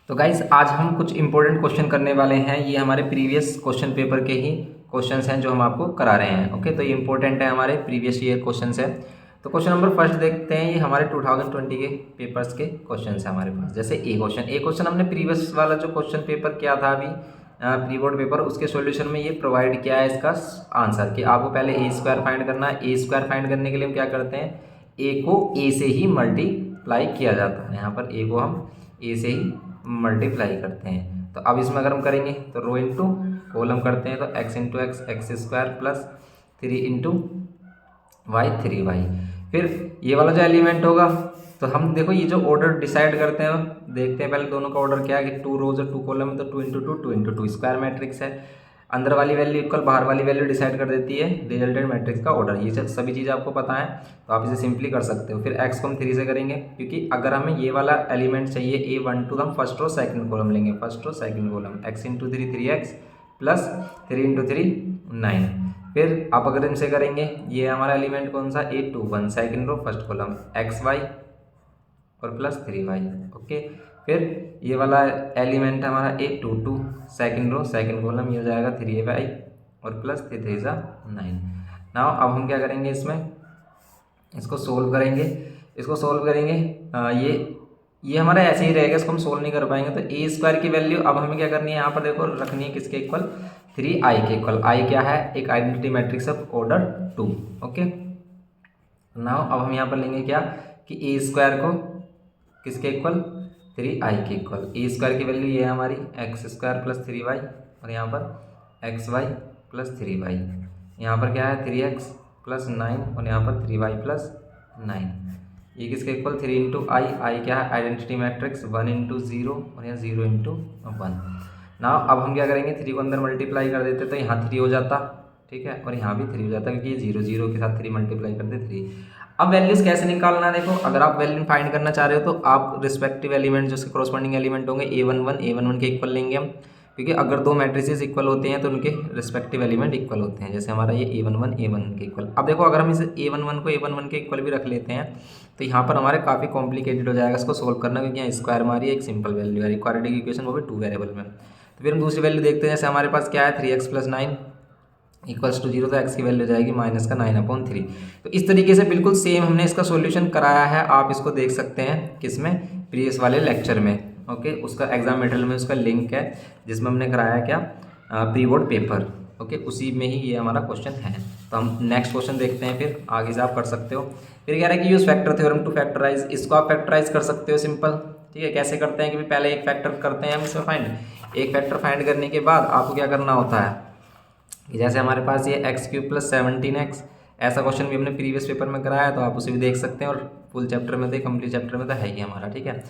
तो गाइज आज हम कुछ इंपॉर्टेंट क्वेश्चन करने वाले हैं। ये हमारे प्रीवियस क्वेश्चन पेपर के ही क्वेश्चंस हैं जो हम आपको करा रहे हैं। ओके, तो ये इंपॉर्टेंट है, हमारे प्रीवियस ईयर क्वेश्चंस है। तो क्वेश्चन नंबर फर्स्ट देखते हैं। ये हमारे 2020 के पेपर्स के क्वेश्चंस हैं हमारे पास। जैसे ए क्वेश्चन हमने प्रीवियस वाला जो क्वेश्चन पेपर किया था अभी प्री बोर्ड पेपर, उसके सॉल्यूशन में ये प्रोवाइड किया है इसका आंसर कि आपको पहले ए स्क्वायर फाइंड करना है। ए स्क्वायर फाइंड करने के लिए हम क्या करते हैं, ए को ए से ही मल्टीप्लाई किया जाता है। यहाँ पर ए को हम ए से ही मल्टीप्लाई करते हैं। तो अब इसमें अगर हम करेंगे तो रो इंटू कॉलम करते हैं, तो X into X, X square plus 3 into Y 3y। फिर ये वाला जो एलिमेंट होगा तो हम देखो ये जो ऑर्डर डिसाइड करते हैं, देखते हैं पहले दोनों का ऑर्डर क्या है कि 2 रोज और 2 कॉलम है, तो 2 इंटू 2 2 इंटू 2 स्क्वायर मैट्रिक्स है। अंदर वाली वैल्यू इक्वल बाहर वाली वैल्यू डिसाइड कर देती है रिजल्टेंट मैट्रिक्स का ऑर्डर। ये सभी चीज़ें आपको पता है, तो आप इसे सिंपली कर सकते हो। फिर एक्स को हम 3 से करेंगे, क्योंकि अगर हमें ये वाला एलिमेंट चाहिए A12 तो हम फर्स्ट रो सेकंड कॉलम लेंगे। First row second column X into 3 3x plus 3 into 3 9। फिर आप अगर इनसे करेंगे, ये हमारा एलिमेंट कौन सा A21 second row first column XY और प्लस 3y। ओके, फिर ये वाला एलिमेंट हमारा A22 second row second column, ये हो जाएगा 3y और प्लस 3 3 9। नाउ अब हम क्या करेंगे, इसमें इसको सोल्व करेंगे। इसको सोल्व करेंगे ये हमारा ऐसे ही रहेगा, इसको हम सोल्व नहीं कर पाएंगे। तो ए स्क्वायर की वैल्यू अब हमें क्या करनी है, यहाँ पर देखो रखनी है किसके इक्वल, 3i के इक्वल। आई क्या है, एक identity matrix of order 2। Okay, now अब हम यहाँ पर लेंगे क्या कि ए स्क्वायर को किसके इक्वल, 3i के इक्वल। ए स्क्वायर की वैल्यू ये है हमारी एक्स स्क्वायर प्लस 3y और यहाँ पर xy प्लस 3y। यहाँ पर क्या है 3x प्लस 9 और यहाँ पर 3y प्लस 9। ये किसके इक्वल 3 इंटू आई क्या है आइडेंटिटी मैट्रिक्स 1 इंटू 0 और यहाँ 0 इंटू 1। ना अब हम क्या करेंगे, 3 को अंदर मल्टीप्लाई कर देते तो यहाँ 3 हो जाता, ठीक है, और यहाँ भी 3 हो जाता, क्योंकि ये 0 0 के साथ 3 मल्टीप्लाई करते 3। अब वैल्यूज कैसे निकालना है, देखो अगर आप वैल्यू फाइंड करना चाह रहे हो तो आप रिस्पेक्टिव एलिमेंट जो उसके कॉरस्पॉन्डिंग एलिमेंट होंगे A11 के इक्वल लेंगे हम, क्योंकि अगर दो मैट्रिसेस इक्वल होते हैं तो उनके रिस्पेक्टिव एलिमेंट इक्वल होते हैं। जैसे हमारा ये A11 के इक्वल। अब देखो अगर हम इसे A11 को A11 के इक्वल भी रख लेते हैं तो यहाँ पर हमारे काफ़ी कॉम्प्लिकेटेड हो जाएगा इसको सोल्व करना, क्योंकि यहाँ स्क्वायर हमारी एक सिंपल वैल्यू है, क्वाड्रेटिक इक्वेशन वो भी 2 वेरिएबल में। तो फिर हम दूसरी वैल्यू देखते हैं। जैसे हमारे पास क्या है 3x प्लस 9 इक्वल्स टू 0, तो x की वैल्यू जाएगी -9/3। तो इस तरीके से बिल्कुल सेम हमने इसका सॉल्यूशन कराया है, आप इसको देख सकते हैं किसमें, प्रीवियस वाले लेक्चर में। ओके, उसका एग्जाम मटेरियल में उसका लिंक है जिसमें हमने कराया क्या प्री बोर्ड पेपर। ओके, उसी में ही ये हमारा क्वेश्चन है। तो हम नेक्स्ट क्वेश्चन देखते हैं, फिर आगे से आप कर सकते हो। फिर कह रहा है कि use factor theorem to factorise. इसको आप फैक्टराइज कर सकते हो सिंपल, ठीक है। कैसे करते हैं कि पहले एक फैक्टर करते हैं हम इसमें फाइंड। एक फैक्टर फाइंड करने के बाद आपको क्या करना होता है, जैसे हमारे पास ये x³ प्लस 17x, ऐसा क्वेश्चन भी हमने प्रीवियस पेपर में कराया है, तो आप उसे भी देख सकते हैं। और फुल चैप्टर में तो कंप्लीट चैप्टर में तो है ही हमारा, ठीक है।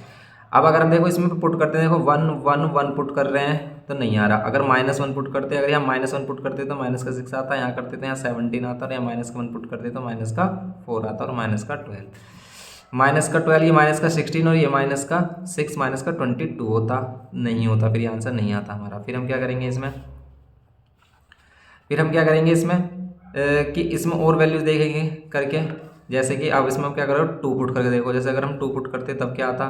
अब अगर हम देखो इसमें पुट करते हैं, देखो 1 1 1 पुट कर रहे हैं तो नहीं आ रहा। अगर -1 पुट करते हैं, अगर यहाँ -1 पुट करते तो -6 आता है, यहाँ करते थे यहाँ 17 आता है, और यहाँ -1 पुट करते तो -4 आता और -12। -12 ये -16 और ये -6 -22 होता, नहीं होता, फिर ये आंसर नहीं आता हमारा। फिर हम क्या करेंगे इसमें, कि इसमें और वैल्यूज देखेंगे करके। जैसे कि अब इसमें हम क्या करो 2 पुट करके देखो। जैसे अगर हम 2 पुट करते तब क्या आता,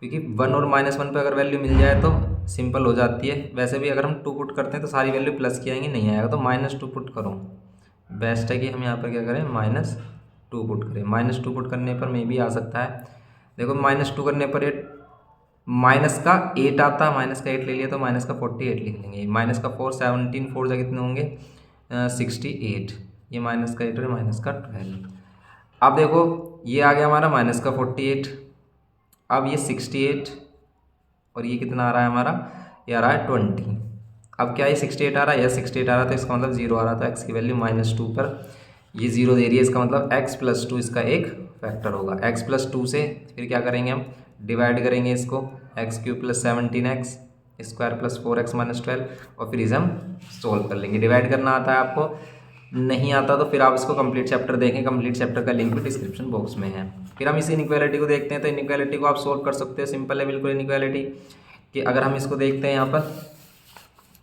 क्योंकि 1 और -1 पे अगर वैल्यू मिल जाए तो सिंपल हो जाती है। वैसे भी अगर हम 2 पुट करते हैं तो सारी वैल्यू प्लस की आएंगी, नहीं आएगा तो -2 पुट करो। बेस्ट है कि हम यहाँ पर क्या करें -2 पुट करें। -2 पुट करने पर मे भी आ सकता है। देखो -2 करने पर माइनस का 8 आता, -8 ले लिया तो -48 लिख लेंगे। -4 17 4 से कितने होंगे 68, ये -8 और -12। अब देखो ये आ गया हमारा -48, अब ये 68 और ये कितना आ रहा है हमारा, ये आ रहा है 20। अब क्या ये 68 आ रहा है, या 68 आ रहा, तो इसका मतलब 0 आ रहा था। x की वैल्यू -2 पर ये 0 दे रही है, इसका मतलब x प्लस 2 इसका एक फैक्टर होगा। x प्लस 2 से फिर क्या करेंगे हम, डिवाइड करेंगे इसको, x³ plus 17x square plus 4x -12, और फिर इसे हम सोल्व कर लेंगे। डिवाइड करना आता है आपको, नहीं आता तो फिर आप इसको कंप्लीट चैप्टर देखें, कंप्लीट चैप्टर का लिंक भी डिस्क्रिप्शन बॉक्स में है। फिर हम इस इनइक्वालिटी को देखते हैं, तो इनइक्वालिटी को आप सोल्व कर सकते हो, सिंपल है बिल्कुल इनइक्वालिटी। कि अगर हम इसको देखते हैं यहाँ पर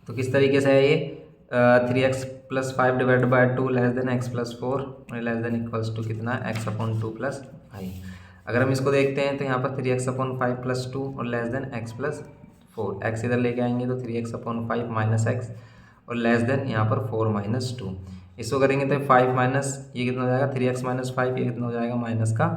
तो किस तरीके से है ये 3x plus 5 divide by 2 less than x plus 4 और लेस देन इक्वल्स टू कितना x/2 प्लस 5। अगर हम इसको देखते हैं तो यहाँ पर 3x/5 प्लस 2 और less than x plus 4, x इधर लेके आएंगे तो 3x/5 माइनस एक्स और लेस देन यहाँ पर 4-2। इसको करेंगे तो 5 माइनस ये कितना हो जाएगा 3x-5, ये कितना हो जाएगा माइनस का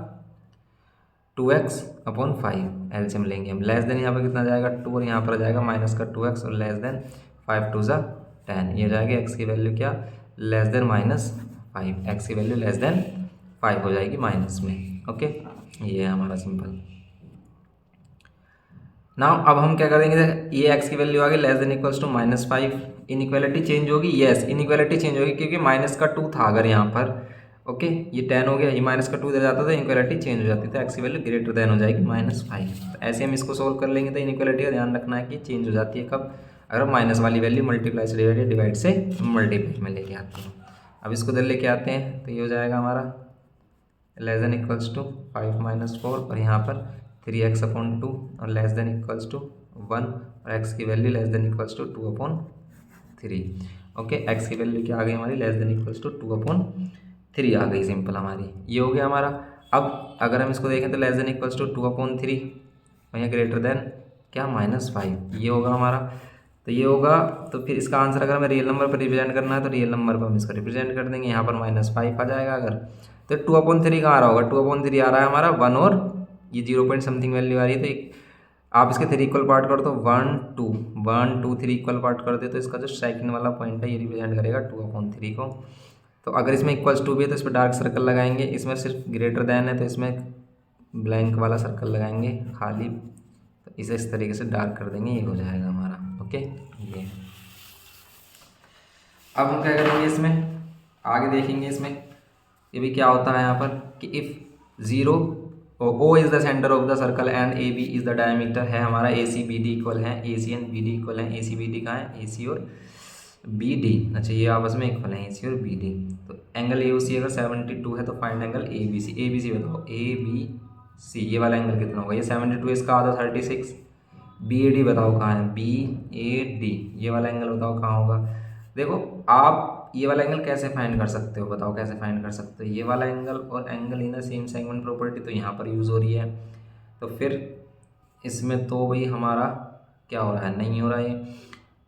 2x/5, एलसीएम लेंगे हम। लेस देन यहाँ पर कितना जाएगा 2 और यहाँ पर आ जाएगा माइनस का 2x और लेस देन 5×2 = 10। ये जाएगा एक्स की वैल्यू क्या लेस देन -5, एक्स की वैल्यू लेस देन 5 हो जाएगी माइनस में। ओके, ये है हमारा सिंपल। नाउ अब हम क्या करेंगे, ये एक्स की वैल्यू आ गई less than equals to -5, inequality change होगी। यस, इनइक्वालिटी चेंज होगी क्योंकि माइनस का 2 था अगर यहाँ पर। ओके, ये 10 हो गया, ये माइनस का 2 इधर जाता तो इनइक्वालिटी चेंज हो जाती, तो एक्स की वैल्यू ग्रेटर देन हो जाएगी -5। तो ऐसे हम इसको सोल्व कर लेंगे। तो इनइक्वालिटी का ध्यान रखना है कि चेंज हो जाती है कब, अगर माइनस वाली वैल्यू मल्टीप्लाई से डिवाइड से मल्टीप्लाई में लेके आते हैं। अब इसको इधर लेके आते हैं तो ये हो जाएगा हमारा लेस देन इक्वल्स टू 5 - 4 और यहाँ पर 3x/2 और लेस देन इक्वल्स टू 1 और एक्स की value less than equals to 2/3। Okay, X की वैल्यू क्या आ गई हमारी लेस देन इक्वल्स टू 2/3 आ गई सिंपल हमारी। ये हो गया हमारा। अब अगर हम इसको देखें तो लेस देन इक्वल्स टू 2/3 और यहाँ ग्रेटर देन क्या -5, ये होगा हमारा। तो ये होगा, तो फिर इसका आंसर अगर हमें रियल नंबर पर रिप्रेजेंट करना है तो रियल नंबर पर हम इसका रिप्रेजेंट कर देंगे। यहाँ पर -5 आ जाएगा अगर, तो 2/3 कहाँ आ रहा होगा, 2/3 आ रहा है हमारा 1 और ये 0 पॉइंट समथिंग वैल्यू आ रही है। तो आप इसके 3 इक्वल पार्ट कर दो, 1 2 1 2 3 इक्वल पार्ट कर दे तो इसका जो सेकंड वाला पॉइंट है ये रिप्रेजेंट करेगा 2/3 को। तो अगर इसमें इक्वल्स टू भी है तो इस पर डार्क सर्कल लगाएंगे, इसमें सिर्फ ग्रेटर दैन है तो इसमें ब्लैंक वाला सर्कल लगाएंगे खाली, तो इसे इस तरीके से डार्क कर देंगे, ये हो जाएगा हमारा। ओके, ये अब हम क्या करेंगे इसमें आगे देखेंगे। इसमें ये भी क्या होता है यहाँ पर कि if 0 O is the centre of the circle and AB is the diameter है हमारा, ACBD इक्वल है, AC एंड BD इक्वल है। ACBD कहाँ है, AC और BD, अच्छा ये आपस में इक्वल है AC और BD। तो एंगल AOC अगर 72 है तो फाइंड एंगल ABC। ABC बताओ, ABC ये वाला एंगल कितना होगा, ये 72, इसका आधा 36। BAD बताओ कहाँ है, BAD ये वाला एंगल बताओ कहाँ होगा। देखो आप ये वाला एंगल कैसे फाइंड कर सकते हो, बताओ कैसे फाइंड कर सकते हो। ये वाला एंगल और angle in the same segment property तो यहाँ पर यूज़ हो रही है, तो फिर इसमें तो वही हमारा क्या हो रहा है, नहीं हो रहा है।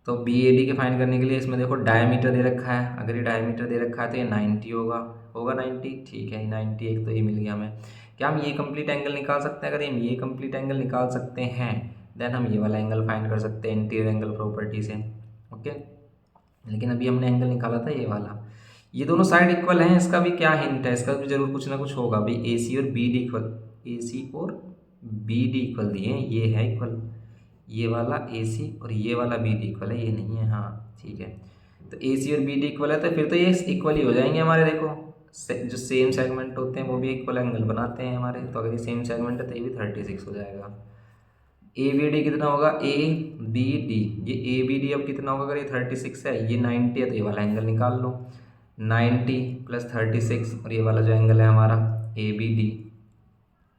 तो BAD के फाइंड करने के लिए इसमें देखो डायमीटर दे रखा है, अगर ये डायमीटर दे रखा है तो ये 90 होगा 90, ठीक है 90, एक तो ये मिल गया हमें। क्या हम ये कंप्लीट एंगल निकाल सकते हैं, अगर हम ये कंप्लीट एंगल निकाल सकते हैं देन हम ये वाला एंगल फाइंड कर सकते हैं इंटीरियर एंगल प्रॉपर्टी से। ओके, लेकिन अभी हमने एंगल निकाला था ये वाला। ये दोनों साइड इक्वल हैं, इसका भी क्या हिंट है, इसका भी जरूर कुछ ना कुछ होगा भाई। AC और BD इक्वल, AC और BD इक्वल दिए हैं, ये है इक्वल, ये वाला AC और ये वाला BD इक्वल है, ये नहीं है, हाँ ठीक है। तो AC और BD इक्वल है तो फिर तो ये इक्वल ही हो जाएंगे हमारे। देखो जो सेम सेगमेंट होते हैं वो भी इक्वल एंगल बनाते हैं हमारे, तो अगर ये सेम सेगमेंट है तो ये भी 36 हो जाएगा। ABD कितना होगा, ABD, ये ABD अब कितना होगा, अगर ये 36 है ये 90 है तो ये वाला एंगल निकाल लो, 90 + 36 और ये वाला जो एंगल है हमारा ABD,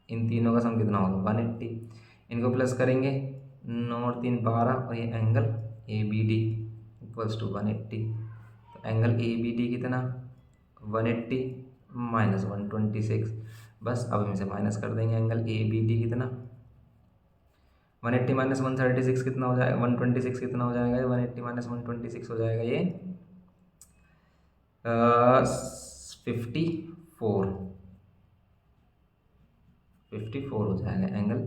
इन तीनों का सम कितना होगा 180। इनको प्लस करेंगे 9 और 3 12 और ये एंगल ABD = 180। तो एंगल ABD कितना 180 - 126, बस अब हम इसे माइनस कर देंगे। एंगल ABD कितना 180 - 136 कितना हो जाएगा, 126 कितना हो जाएगा, 180 - 126 हो जाएगा ये 54 हो जाएगा एंगल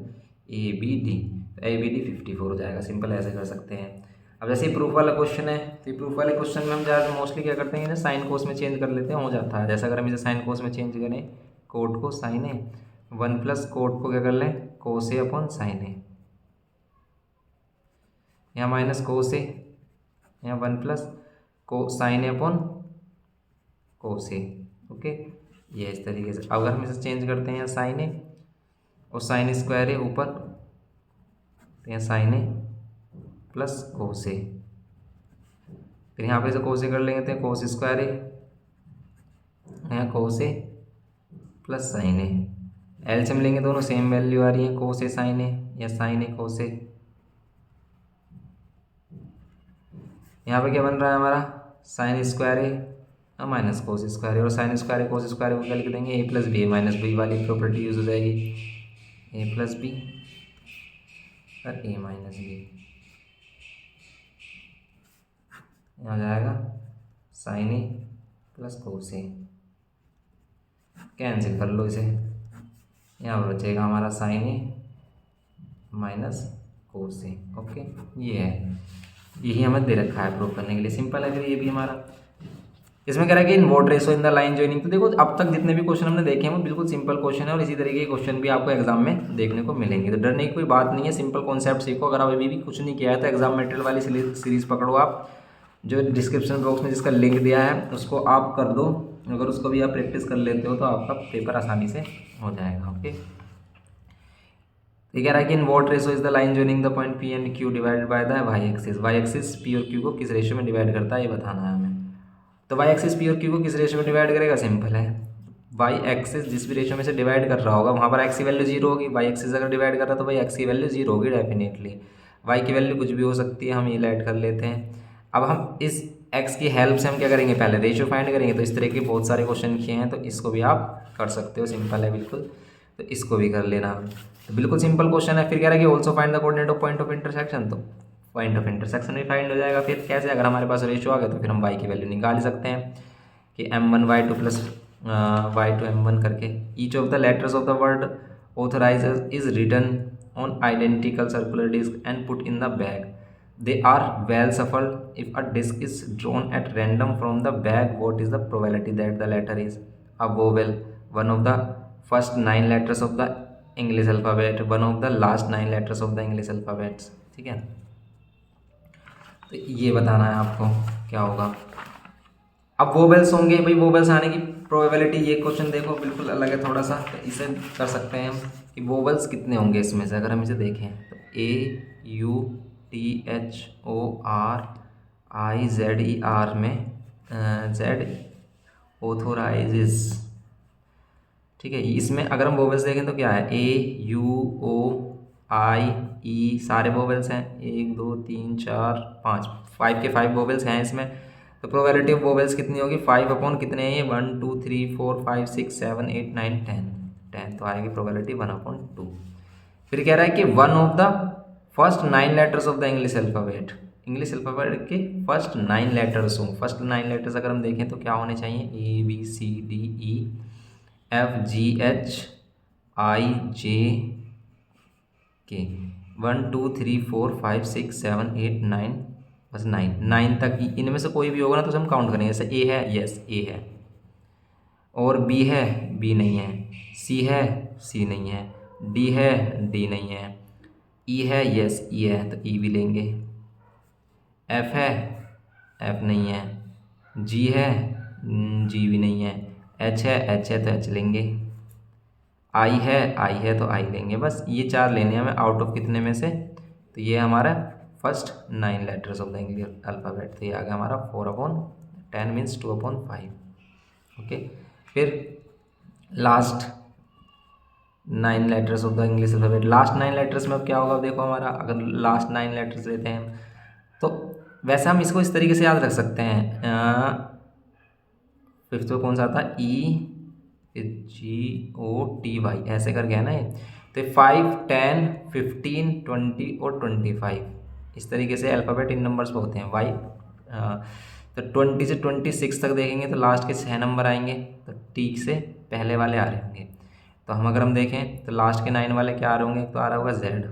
ABD। तो ABD 54 हो जाएगा, सिंपल ऐसे कर सकते हैं। अब जैसे प्रूफ वाला क्वेश्चन है तो ये प्रूफ वाले क्वेश्चन में हम ज़्यादा मोस्टली क्या करते हैं ना, साइन कोस में चेंज कर लेते हैं, हो जाता है। जैसे अगर हम इसे साइन कोस में चेंज करें, कोट को साइन ए, 1 + कोट को क्या कर लें कोस A/sin A, यहाँ माइनस कोस ए, यहाँ 1 + sin A/cos A। ओके, ये इस तरीके से। अगर हम इसे चेंज करते हैं यहाँ sin A और sin² A ऊपर, तो यहाँ sin A + cos A, फिर यहाँ पे इसे cos A कर लेंगे तो cos²A, यहाँ cos A + sin A, LCM लेंगे दोनों सेम वैल्यू आ रही है, cos A sin A या sin A cos A। यहाँ पे क्या बन रहा है हमारा sin² A - cos² A, और sin² cos² को क्या लिख देंगे A + B, -B वाली प्रॉपर्टी यूज हो जाएगी, A + B और A - B। यहाँ हो जाएगा साइन ए प्लस कोस ए, कैंसिल कर लो इसे, यहाँ पर बचेगा हमारा साइन ए माइनस कोस ए। ओके, ये है, यही हमें दे रखा है प्रूव करने के लिए, सिंपल है फिर ये भी हमारा। इसमें कह रहा है कि in vote ratio in the line joining. तो देखो अब तक जितने भी क्वेश्चन हमने देखे हैं वो बिल्कुल सिंपल क्वेश्चन है और इसी तरीके के क्वेश्चन भी आपको एग्जाम में देखने को मिलेंगे, तो डरने की कोई बात नहीं है, सिंपल कॉन्सेप्ट सीखो। अगर आप अभी भी कुछ नहीं किया है तो एग्जाम मटेरियल वाली सीरीज पकड़ो आप, जो डिस्क्रिप्शन बॉक्स में जिसका लिंक दिया है उसको आप कर दो, अगर उसको भी आप प्रैक्टिस कर लेते हो तो आपका पेपर आसानी से हो जाएगा। ओके, ये कह रहा है कि in what ratio is the line joining the point P and Q divided by the Y axis. Y axis P और क्यू को किस रेशियो में डिवाइड करता है ये बताना है हमें। तो वाई एक्सिस पी और क्यू को किस रेशियो में डिवाइड करेगा, सिंपल है, वाई एक्सिस जिस भी रेशियो में से डिवाइड कर रहा होगा वहाँ पर एक्स की वैल्यू जीरो होगी। वाई एक्सिस अगर डिवाइड कर रहा है तो भाई एक्स की वैल्यू जीरो होगी डेफिनेटली। वाई की वैल्यू कुछ भी हो सकती है, हम ये ऐड कर लेते हैं। अब हम इस एक्स की हेल्प से हम क्या करेंगे, पहले रेशियो फाइंड करेंगे। तो इस तरह के बहुत सारे क्वेश्चन किए हैं तो इसको भी आप कर सकते हो, सिंपल है बिल्कुल, तो इसको भी कर लेना। तो बिल्कुल सिंपल क्वेश्चन है। फिर कह रहा है कि also find the coordinate of point of intersection, तो पॉइंट ऑफ इंटरसेक्शन भी फाइंड हो जाएगा। फिर कैसे, अगर हमारे पास रेशियो आ गया तो फिर हम वाई की वैल्यू निकाल सकते हैं कि m1y2 प्लस y2 m1 करके। Each of the letters of the word authorise is written on identical circular disc and put in the bag. They are well shuffled if a disc is drawn at random from the bag, what is the probability that the letter is a vowel, one of the first 9 letters of the English alphabet, one of the last 9 letters of the English alphabets. ठीक है, तो ये बताना है आपको क्या होगा। अब वोवेल्स होंगे, भाई वोवेल्स आने की प्रोबेबिलिटी, ये क्वेश्चन देखो बिल्कुल अलग है थोड़ा सा, तो इसे कर सकते हैं हम कि वोवेल्स कितने होंगे इसमें से। अगर हम इसे देखें तो AUTHORIZER में जेड ऑथोराइजेस, ठीक है। इसमें अगर हम वोवेल्स देखें तो क्या है, AUOIE सारे वोवेल्स हैं, 1 2 3 4 5, 5 के 5 वोवेल्स हैं इसमें। तो प्रोबेबिलिटी ऑफ वोवेल्स कितनी होगी, 5 अपॉन कितने हैं ये, 1 2 3 4 5 6 7 8 9 10, तो आएगी प्रोबेबिलिटी 1/2। फिर कह रहा है कि one of the first 9 letters of the English alphabet, English alphabet के फर्स्ट 9 लेटर्स हों। फर्स्ट 9 लेटर्स अगर हम देखें तो क्या होने चाहिए, ABCDEFGHIJK, 1 2 3 4 5 6 7 8 9, बस 9 तक ही, इनमें से कोई भी होगा ना तो हम काउंट करेंगे। जैसे ए है, यस ए है, और बी है, बी नहीं है, सी है, सी नहीं है, डी है, डी नहीं है, ई है, यस ई है, तो ई भी लेंगे, एफ है, एफ नहीं है, जी है, जी भी नहीं है, एच है, एच है तो एच लेंगे, आई है तो आई लेंगे। बस ये 4 लेने हैं हमें आउट ऑफ कितने में से, तो ये हमारा first 9 letters of the English alphabet, तो ये आ गया हमारा 4/10 मीन्स 2/5। ओके, फिर last 9 letters of the English alphabet, last 9 letters में अब क्या होगा देखो हमारा, अगर लास्ट 9 लेटर्स लेते हैं तो वैसे हम इसको इस तरीके से याद रख सकते हैं। फिफ्थ में कौन सा था, EGOTY ऐसे करके है ना ये, तो 5 10 15 20 और 25 इस तरीके से अल्फ़ाबेट इन नंबर्स पे होते हैं। वाई तो 20 से 26 तक देखेंगे तो लास्ट के 6 नंबर आएंगे, तो टी से पहले वाले आ रहे होंगे। तो हम अगर हम देखें तो लास्ट के 9 वाले क्या आ रहे होंगे, तो आ रहा होगा जेड,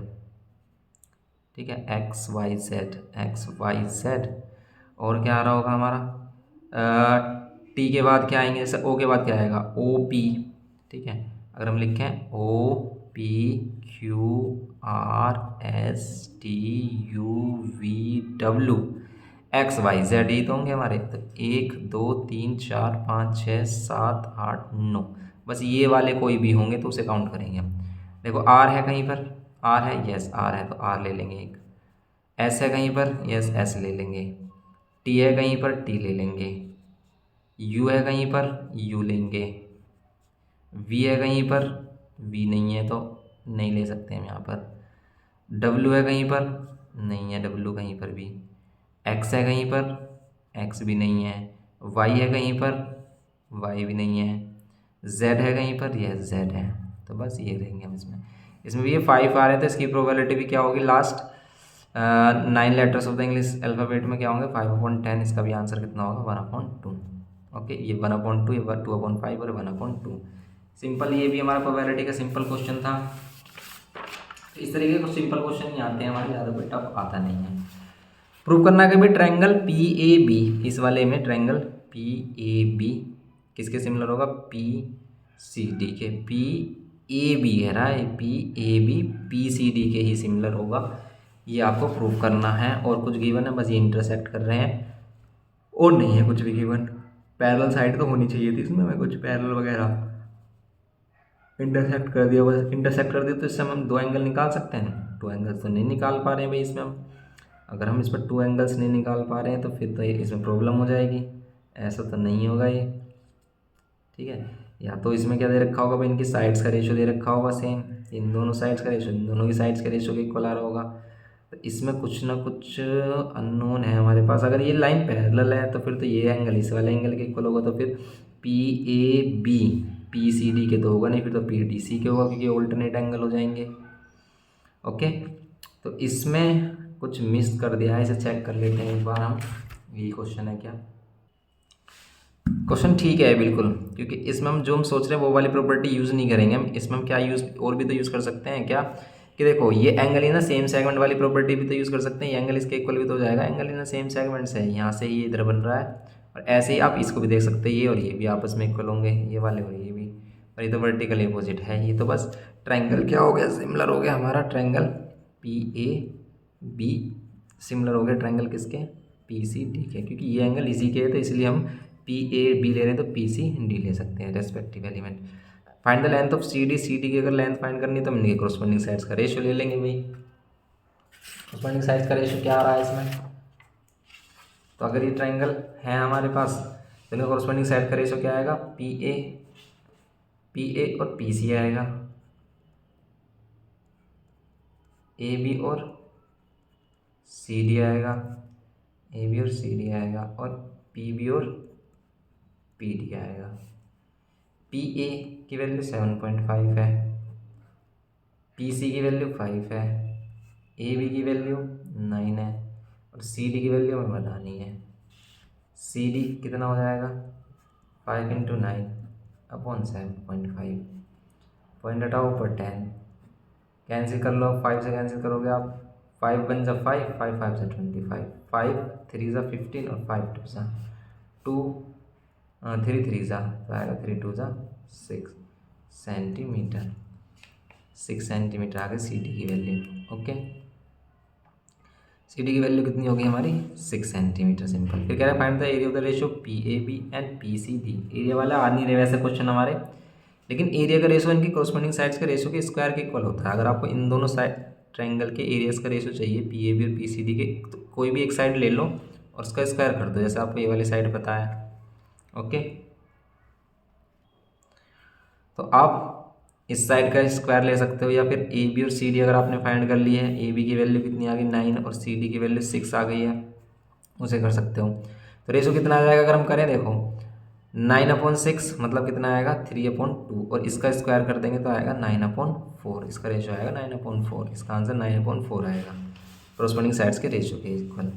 ठीक है, XYZ, और क्या आ रहा होगा हमारा, टी के बाद क्या आएंगे, जैसे ओ के बाद क्या आएगा, OP, ठीक है। अगर हम लिखें OPQRSTUVW XYZ, ये तो होंगे हमारे। तो 1 2 3 4 5 6 7 8 9, बस ये वाले कोई भी होंगे तो उसे काउंट करेंगे हम। देखो आर है कहीं पर, आर है, यस आर है तो आर ले लेंगे एक, एस है कहीं पर, यस एस ले लेंगे, टी है कहीं पर, टी ले लेंगे, यू है कहीं पर, यू लेंगे, वी है कहीं पर, वी नहीं है तो नहीं ले सकते हम यहाँ पर, डब्ल्यू है कहीं पर, नहीं है डब्ल्यू कहीं पर भी, एक्स है कहीं पर, एक्स भी नहीं है, वाई है कहीं पर, वाई भी नहीं है, जेड है कहीं पर, यस जेड है, तो बस ये रहेंगे हम इसमें। इसमें भी ये 5 आ रहे हैं तो इसकी प्रोबेबिलिटी भी क्या होगी, last 9 letters of the English alphabet में क्या होंगे 5/10, इसका भी आंसर कितना होगा 1/2। ओके, ये 1/2, ये 2/5 और 1/2। सिंपल, ये भी हमारा प्रोबेबिलिटी का सिंपल क्वेश्चन था। तो इस तरीके के सिंपल क्वेश्चन ही आते हैं हमारे, ज़्यादा कोई टफ आता नहीं है। प्रूव करना है कि भाई ट्रायंगल पी ए बी, इस वाले में ट्रायंगल पी ए बी किसके सिमिलर होगा, पी सी डी के। पी ए बी है रहा है, P A B P C D के ही सिमिलर होगा, ये आपको प्रूव करना है। और कुछ गिवन है, बस ये इंटरसेक्ट कर रहे हैं और नहीं है कुछ भी गिवन। पैरेलल साइड तो होनी चाहिए थी इसमें, मैं कुछ पैरेलल वगैरह इंटरसेक्ट कर दिया, बस इंटरसेक्ट कर दिया तो इससे हम 2 एंगल निकाल सकते हैं। 2 एंगल्स तो नहीं निकाल पा रहे हैं भाई इसमें हम। अगर हम इस पर 2 एंगल्स नहीं निकाल पा रहे हैं तो फिर तो ये इसमें प्रॉब्लम हो जाएगी, ऐसा तो नहीं होगा ये। ठीक है, या तो इसमें क्या दे रखा होगा भाई, इनकी साइड्स का रेशो दे रखा होगा सेम, इन दोनों साइड्स का रेशो, इन दोनों की साइड्स के रेशो के इक्वल आ रहा होगा। तो इसमें कुछ ना कुछ अननोन है हमारे पास। अगर ये लाइन पैरेलल है तो फिर तो ये एंगल इस वाले एंगल के इक्वल होगा, तो फिर P A B P C D के तो होगा नहीं, फिर तो पी डी सी के होगा, क्योंकि ऑल्टरनेट एंगल हो जाएंगे। ओके, तो इसमें कुछ मिस कर दिया है, इसे चेक कर लेते हैं एक बार हम, ये क्वेश्चन है क्या। क्वेश्चन ठीक है बिल्कुल, क्योंकि इसमें हम जो हम सोच रहे हैं वो वाली प्रॉपर्टी यूज़ नहीं करेंगे हम। इसमें हम क्या यूज़ और भी तो यूज़ कर सकते हैं क्या, कि देखो ये angle in the same segment वाली प्रॉपर्टी भी तो यूज़ कर सकते हैं। ये एंगल इसके इक्वल भी तो हो जाएगा, angle in the same segment से यहाँ से ये इधर बन रहा है, और ऐसे ही आप इसको भी देख सकते हैं, ये और ये भी आपस में इक्वल होंगे, ये वाले और ये भी, और ये तो वर्टिकल अपोजिट है। ये तो बस ट्रायंगल क्या हो गया, सिमिलर हो गया हमारा triangle P A B, similar हो गया ट्रायंगल किसके, पी सी डी के, क्योंकि ये एंगल इसी के है तो इसलिए हम पी ए बी ले रहे हैं तो पी सी डी ले सकते हैं respective element. Find the length of C D की अगर लेंथ फाइंड करनी है तो हम इनके कॉरस्पॉन्डिंग साइड्स का रेशियो ले लेंगे भाई। कॉरस्पॉन्डिंग साइड्स का रेशियो क्या आ रहा है इसमें, तो अगर ये ट्रायंगल है हमारे पास तो इनका कॉरस्पॉन्डिंग साइड का रेशियो क्या आएगा, पी ए और पी सी आएगा, ए बी और सी डी आएगा, ए बी और सी डी आएगा, और पी बी और पी डी आएगा। पी ए की वैल्यू 7.5 है, पी सी की वैल्यू 5 है, ए बी की वैल्यू 9 है, और सी डी की वैल्यू हमें बतानी है। सी डी कितना हो जाएगा, 5 × 9/7.5, पॉइंट हटाओ ऊपर 10, कैंसिल कर लो, 5 से कैंसिल करोगे आप, 5 1 जा 5, 5 5 जा 25, 5 3 जा 15 और 5 2 जा 2, 3 3 जा तो आएगा 3 2 जा 6 सेंटीमीटर। 6 सेंटीमीटर आ गई सी डी की वैल्यू। ओके, सी डी की वैल्यू कितनी होगी हमारी, 6 सेंटीमीटर। सिंपल। फिर कह रहा है find the area of the ratio P A B and P C D. Area वाला आ नहीं रहे वैसे क्वेश्चन हमारे, लेकिन एरिया का रेशियो इनकी कॉरस्पॉन्डिंग साइड्स के रेशियो के स्क्वायर के इक्वल होता है। अगर आपको इन दोनों साइड ट्रायंगल के एरियाज का रेशियो चाहिए पी ए बी और पी सी डी के, तो कोई भी एक साइड ले लो और उसका स्क्वायर कर दो, जैसे आपको ये वाली साइड पता है। ओके, तो आप इस साइड का स्क्वायर ले सकते हो, या फिर ए बी और सी डी अगर आपने फाइंड कर ली है, ए बी की वैल्यू कितनी आ गई 9 और सी डी की वैल्यू 6 आ गई है, उसे कर सकते हो। तो रेशो कितना आ जाएगा अगर हम करें, देखो 9/6 मतलब कितना आएगा 3/2, और इसका स्क्वायर कर देंगे तो आएगा 9/4, इसका रेशो आएगा 9/4, इसका आंसर 9/4 आएगा कॉरस्पॉन्डिंग साइड्स के रेशो के इक्वल।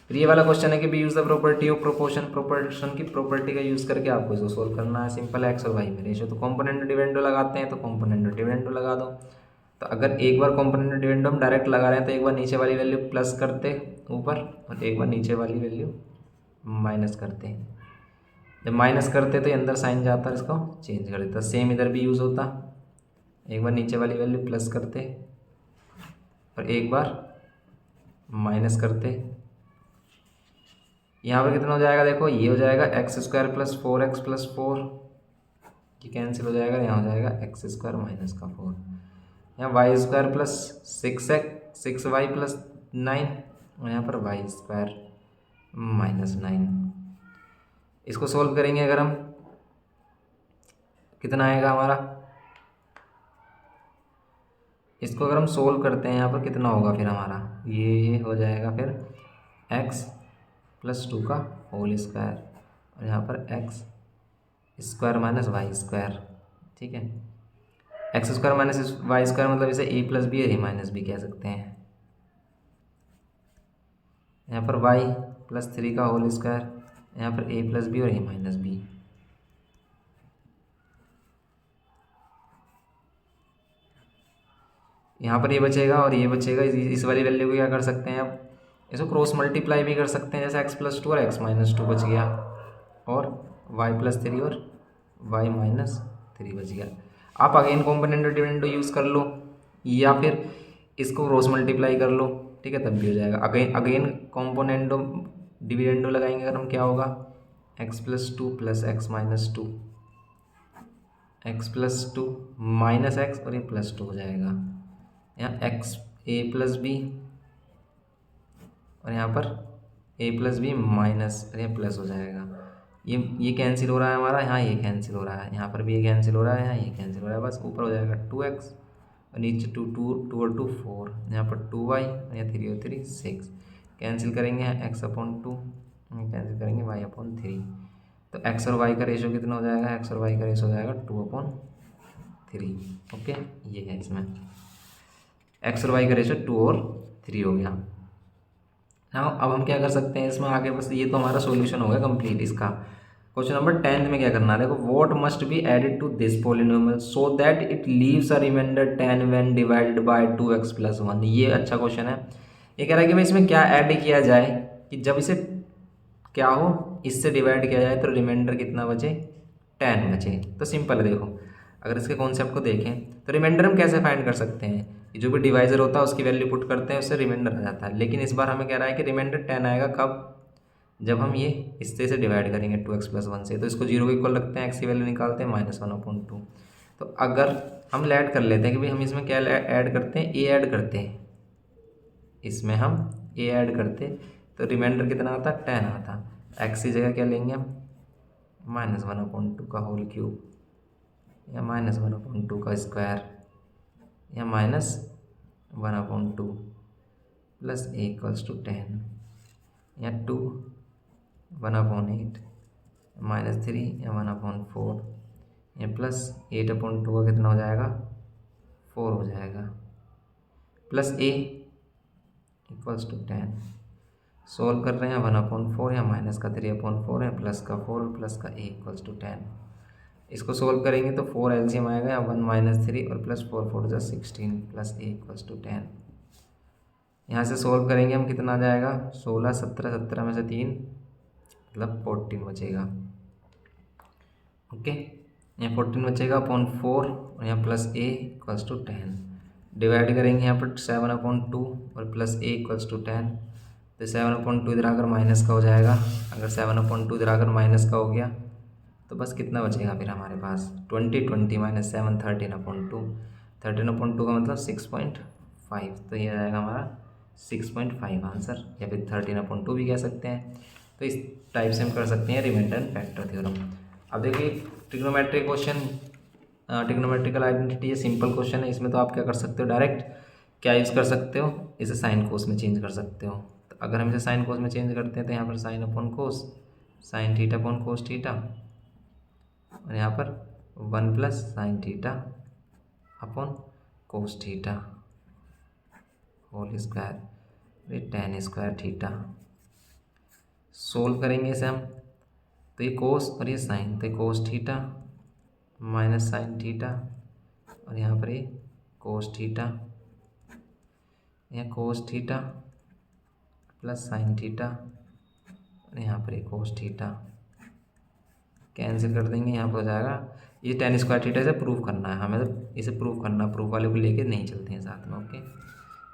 फिर ये वाला क्वेश्चन है कि भी use the property of proportion की प्रॉपर्टी का यूज़ करके आपको इसको सोल्व करना है। सिंपल है, एक्स और वाई में रेशो, तो कॉम्पोनेंट डिविडेंडो लगाते हैं तो कॉम्पोनेंट डिविडेंडो लगा दो। तो अगर एक बार कॉम्पोनेंट डिविडेंडो हम डायरेक्ट लगा रहे हैं तो एक बार नीचे वाली वैल्यू प्लस करते ऊपर, और एक बार नीचे वाली वैल्यू माइनस करते हैं। जब माइनस करते तो ये अंदर साइन जाता है, इसको चेंज कर देता। सेम इधर भी यूज़ होता, एक बार नीचे वाली वैल्यू प्लस करते और एक बार माइनस करते। यहाँ पर कितना हो जाएगा, देखो ये हो जाएगा x² + 4x + 4, ये कैंसिल हो जाएगा, यहाँ हो जाएगा x² - 4, यहाँ y² + 6y + 9, और यहाँ पर y² - 9। इसको सोल्व करेंगे अगर हम, कितना आएगा हमारा, इसको अगर हम सोल्व करते हैं यहाँ पर कितना होगा फिर हमारा, ये हो जाएगा फिर x + 2 का होल स्क्वायर, और यहाँ पर x² - y²। ठीक है, x² - y² मतलब इसे a + b और a - b कह सकते हैं। यहाँ पर y प्लस 3 का होल स्क्वायर, यहाँ पर a प्लस बी और a माइनस बी। यहाँ पर ये बचेगा और ये बचेगा। इस वाली वैल्यू को क्या कर सकते हैं, अब इसको क्रॉस मल्टीप्लाई भी कर सकते हैं, जैसे x प्लस 2 और x माइनस 2 बच गया, और y प्लस 3 और y माइनस 3 बच गया। आप अगेन कॉम्पोनेंट डिविडेंडो यूज़ कर लो या फिर इसको क्रॉस मल्टीप्लाई कर लो, ठीक है, तब भी हो जाएगा। अगेन कॉम्पोनेंडो डिविडेंडो लगाएंगे अगर हम, क्या होगा, x plus 2 plus x minus 2, x plus 2 minus x और ये प्लस 2 हो जाएगा। यहाँ एक्स ए प्लस बी और यहाँ पर ए प्लस बी माइनस और ये प्लस हो जाएगा। ये कैंसिल हो रहा है हमारा, यहाँ ये कैंसिल हो रहा है, यहाँ पर भी ये कैंसिल हो रहा है, यहाँ ये कैंसिल हो रहा है, बस ऊपर हो जाएगा 2x और नीचे 2 और 2 4, यहाँ पर 2y और यहाँ 3 और 3 6, कैंसिल करेंगे यहाँ x/2, कैंसिल करेंगे y/3। तो x और y का रेशो कितना हो जाएगा, x और y का रेशो हो जाएगा 2/3। ओके, ये है इसमें x और y का रेशो 2 और 3 हो गया। हाँ, अब हम क्या कर सकते हैं इसमें आगे, बस ये तो हमारा सॉल्यूशन हो गया कंप्लीट इसका। क्वेश्चन नंबर 10 में क्या करना है, देखो, what must be added to this polynomial so that it leaves a remainder 10 when divided by 2x plus 1। ये अच्छा क्वेश्चन है। ये कह रहा है कि भाई इसमें क्या ऐड किया जाए कि जब इसे क्या हो, इससे डिवाइड किया जाए तो रिमाइंडर कितना बचे, 10 बचे। तो सिंपल है, देखो, अगर इसके कॉन्सेप्ट को देखें तो रिमाइंडर हम कैसे फाइंड कर सकते हैं, कि जो भी डिवाइजर होता है उसकी वैल्यू पुट करते हैं, उससे रिमाइंडर आ जाता है। लेकिन इस बार हमें कह रहा है कि रिमाइंडर 10 आएगा कब, जब हम ये इससे से डिवाइड करेंगे 2x प्लस 1 से। तो इसको 0 के इक्वल रखते हैं, x की वैल्यू निकालते हैं -1/2। तो अगर हम ऐड कर लेते हैं कि भाई हम इसमें क्या ऐड करते हैं, a ऐड करते हैं, इसमें हम a ऐड करते तो रिमाइंडर कितना आता, 10 आता। x की जगह क्या लेंगे हम, -1/2 का होल क्यूब या -1/2 का स्क्वायर या -1/2 प्लस a इक्वल्स टू 10 या 2 1/8 -3 या 1/4 या प्लस 8/2 का कितना हो जाएगा, 4 हो जाएगा, plus a equals to 10। Solve कर रहे हैं 1/4 या माइनस का 3/4 है, प्लस का 4 प्लस का a इक्वल्स टू 10। इसको सोल्व करेंगे तो 4 एलसीएम आएगा, या 1 - 3 और प्लस 4 4 जा 16 प्लस a इक्वल्स टू 10। यहाँ से सोल्व करेंगे हम, कितना आ जाएगा, 16 17 17 में से 3 मतलब 14 बचेगा। ओके, यहाँ 14 बचेगा अपॉन 4 और यहाँ plus a equals to 10। Divide करेंगे यहाँ पर 7/2 और प्लस a इक्वल्स टू 10। तो 7/2 इधर आकर माइनस का हो जाएगा। अगर 7/2 इधर आकर माइनस का हो गया तो बस कितना बचेगा फिर हमारे पास, 20 20 - 7 13/2। 13/2 का मतलब 6.5। तो ये आ जाएगा हमारा 6.5 आंसर, या फिर 13/2 भी कह सकते हैं। तो इस टाइप से हम कर सकते हैं रिमाइंडर एंड फैक्टर थ्योरम। अब देखिए ट्रिग्नोमेट्रिक क्वेश्चन, ट्रिग्नोमेट्रिकल आइडेंटिटी, ये सिंपल क्वेश्चन है। इसमें तो आप क्या कर सकते हो, डायरेक्ट क्या यूज़ कर सकते हो, इसे साइन कोस में चेंज कर सकते हो। तो अगर हम इसे साइन कोस में चेंज करते हैं तो यहाँ पर sine upon cos, sine theta upon cos theta, और यहाँ पर 1 plus sine theta upon cos theta whole square, ये tan स्क्वायर थीटा। सोल्व करेंगे इसे हम, तो ये कोस और ये साइन, तो cos theta minus sine theta, और यहाँ पर ये कोस थीटा, यहाँ cos theta plus sine theta, और यहाँ पर ये कोस थीटा। कैंसिल कर देंगे, यहाँ पर हो जाएगा ये tan स्क्वायर थीटा। इसे प्रूव करना है हमें, तो इसे प्रूव करना, प्रूफ वाले को लेके नहीं चलते हैं साथ में। ओके,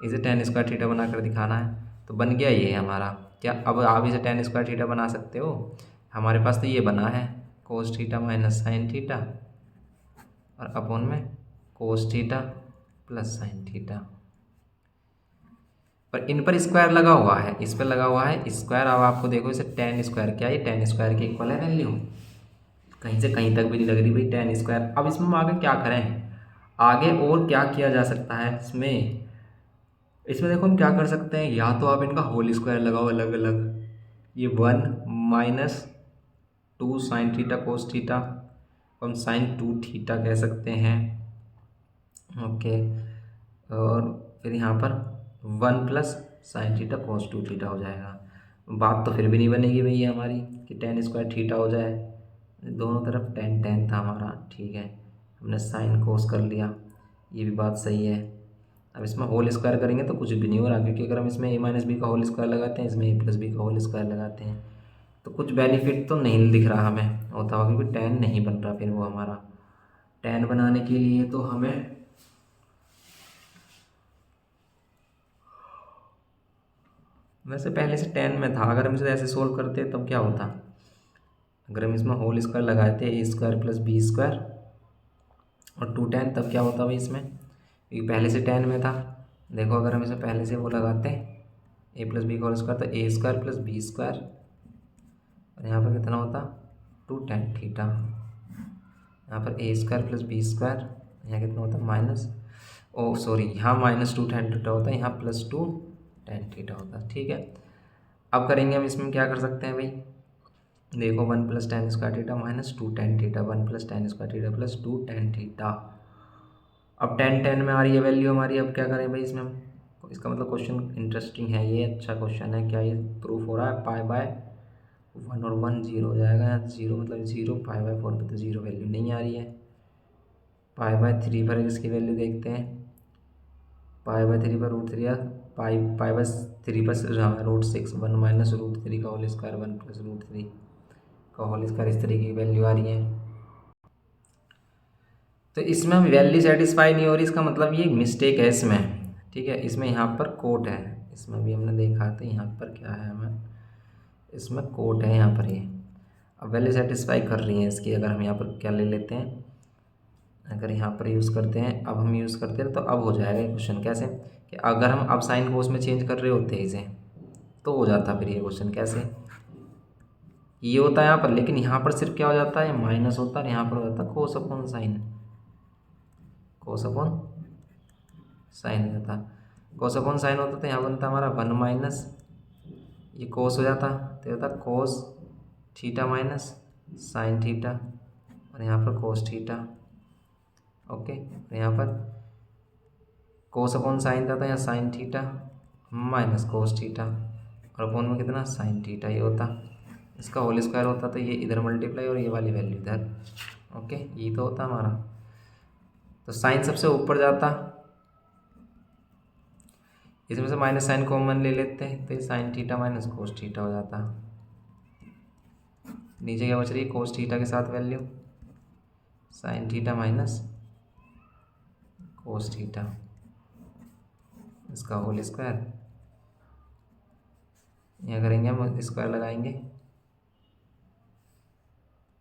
इसे tan स्क्वायर थीटा बनाकर दिखाना है। तो बन गया ये हमारा क्या, अब आप इसे tan स्क्वायर थीटा बना सकते हो। हमारे पास तो ये बना है cos theta minus sine theta और अपॉन में cos theta plus sine theta, पर इन पर स्क्वायर लगा हुआ है, इस पर लगा हुआ है स्क्वायर। अब आपको देखो इसे tan स्क्वायर, क्या ये tan स्क्वायर के इक्वल है वैल्यू, कहीं से कहीं तक भी नहीं लग रही भाई tan स्क्वायर। अब इसमें हम आगे क्या करें, आगे और क्या किया जा सकता है इसमें, इसमें देखो हम क्या कर सकते हैं, या तो आप इनका होल स्क्वायर लगाओ अलग अलग, ये 1 minus 2 sine theta cos theta, हम साइन 2 थीटा कह सकते हैं। ओके, और फिर यहाँ पर 1 plus sine theta cos 2 theta हो जाएगा। बात तो फिर भी नहीं बनेगी भैया हमारी कि टेन स्क्वायर थीटा हो जाए, दोनों तरफ टेन टेन था हमारा, ठीक है, हमने साइन कोस कर लिया, ये भी बात सही है। अब इसमें होल स्क्वायर करेंगे तो कुछ भी नहीं हो रहा, क्योंकि अगर हम इसमें ए माइनस बी का होल स्क्वायर लगाते हैं, इसमें ए प्लस बी का होल स्क्वायर लगाते हैं, तो कुछ बेनिफिट तो नहीं दिख रहा हमें होता हुआ, क्योंकि टेन नहीं बन रहा। फिर वो हमारा टेन बनाने के लिए तो हमें वैसे पहले से टेन में था, अगर हम इसे ऐसे सोल्व करते तब क्या होता, अगर हम इसमें होल स्क्वायर लगाते ए स्क्वायर प्लस बी स्क्वायर और 2 10, तब क्या होता भाई इसमें, क्योंकि पहले से टेन में था। देखो अगर हम इसमें पहले से वो लगाते ए प्लस बी का होल स्क्वायर, तो ए स्क्वायर प्लस बी स्क्वायर, और यहाँ पर कितना होता 2 tan थीटा, यहाँ पर ए स्क्वायर प्लस बी स्क्वायर, यहाँ कितना होता माइनस, ओ सॉरी यहाँ -2 tan थीटा होता है, यहाँ +2 tan थीटा होता है, ठीक है। अब करेंगे हम इसमें क्या कर सकते हैं भाई, देखो 1 + tan square theta -2 tan theta, 1 + tan square theta +2 tan theta. अब tan में आ रही है वैल्यू हमारी, अब क्या करें भाई इसमें हम, इसका मतलब क्वेश्चन इंटरेस्टिंग है, ये अच्छा क्वेश्चन है। क्या ये प्रूफ हो रहा है, π/1 और 1 0 हो जाएगा, यहाँ 0 मतलब 0, π/4 पर तो 0 वैल्यू नहीं आ रही है। π/3 पर इसकी वैल्यू देखते हैं, π/3 पर √3 या π/3 पर √6, 1 - √3 का होल स्क्वायर 1 + √3 का होल स्क्वायर, इस तरीके की वैल्यू आ रही है। तो इसमें हम वैल्यू सेटिस्फाई नहीं हो रही, इसका मतलब ये मिस्टेक है इसमें, ठीक है। इसमें यहाँ पर कोट है, इसमें भी हमने देखा था, यहाँ पर क्या है, हमें इसमें कोट है यहाँ पर ये। अब वैल्यू सेटिस्फाई कर रही है इसकी, अगर हम यहाँ पर क्या ले लेते हैं, अगर यहाँ पर यूज़ करते हैं, अब हम यूज़ करते हैं तो अब हो जाएगा ये क्वेश्चन। कैसे कि अगर हम अब साइन कोस में चेंज कर रहे होते हैं इसे, तो हो जाता फिर ये क्वेश्चन। कैसे ये होता है यहाँ पर, लेकिन यहाँ पर सिर्फ क्या हो जाता है, माइनस होता है, यहाँ पर हो जाता है कोस अपॉन साइन, कोस अपॉन साइन हो जाता, कोस अपॉन साइन होता तो यहाँ बनता हमारा 1 माइनस, ये कोस हो जाता तो होता cos theta minus sine theta, और यहाँ पर कोस थीटा, ओके। और यहाँ पर कोस अपॉन साइन था, यहाँ sine theta minus cos theta, और अपॉन में कितना साइन थीटा, ये होता, इसका होल स्क्वायर होता तो ये इधर मल्टीप्लाई और ये वाली वैल्यू इधर, ओके, ये तो होता हमारा। तो साइन सबसे ऊपर जाता, इसमें से माइनस साइन कॉमन ले लेते हैं, तो ये sine theta minus cos theta हो जाता। नीचे क्या बच रही है, कोस थीटा के साथ value sine theta minus cos theta, इसका होल स्क्वायर, यहाँ करेंगे हम स्क्वायर लगाएंगे,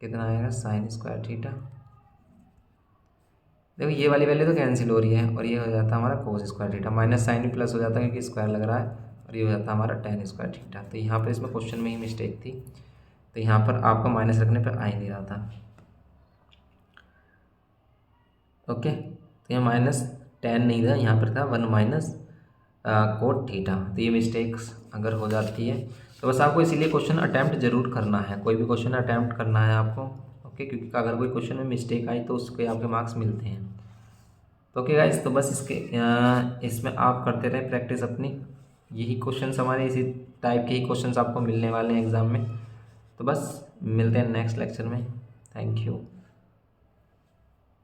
कितना आएगा साइन स्क्वायर थीटा। देखो ये वाली वैल्यू तो कैंसिल हो रही है, और ये हो जाता है हमारा cos square theta, minus sine भी प्लस हो जाता है क्योंकि स्क्वायर लग रहा है, और ये हो जाता है हमारा tan स्क्वायर थीटा। तो यहाँ पर इसमें क्वेश्चन में ही मिस्टेक थी, तो यहाँ पर आपका माइनस रखने पर आ ही नहीं रहा था, ओके। तो यहाँ -10 नहीं था, यहाँ पर था 1 - कोट थीटा। तो ये मिस्टेक्स अगर हो जाती है तो बस आपको इसीलिए क्वेश्चन अटैम्प्ट जरूर करना है, कोई भी क्वेश्चन अटैम्प्ट करना है आपको, ओके, क्योंकि अगर कोई क्वेश्चन में मिस्टेक आई तो उसके आपके मार्क्स मिलते हैं। तो ओके गाइस, तो बस इसमें आप करते रहें प्रैक्टिस अपनी, यही क्वेश्चंस हमारे इसी टाइप के ही क्वेश्चंस आपको मिलने वाले हैं एग्ज़ाम में। तो बस मिलते हैं नेक्स्ट लेक्चर में, थैंक यू।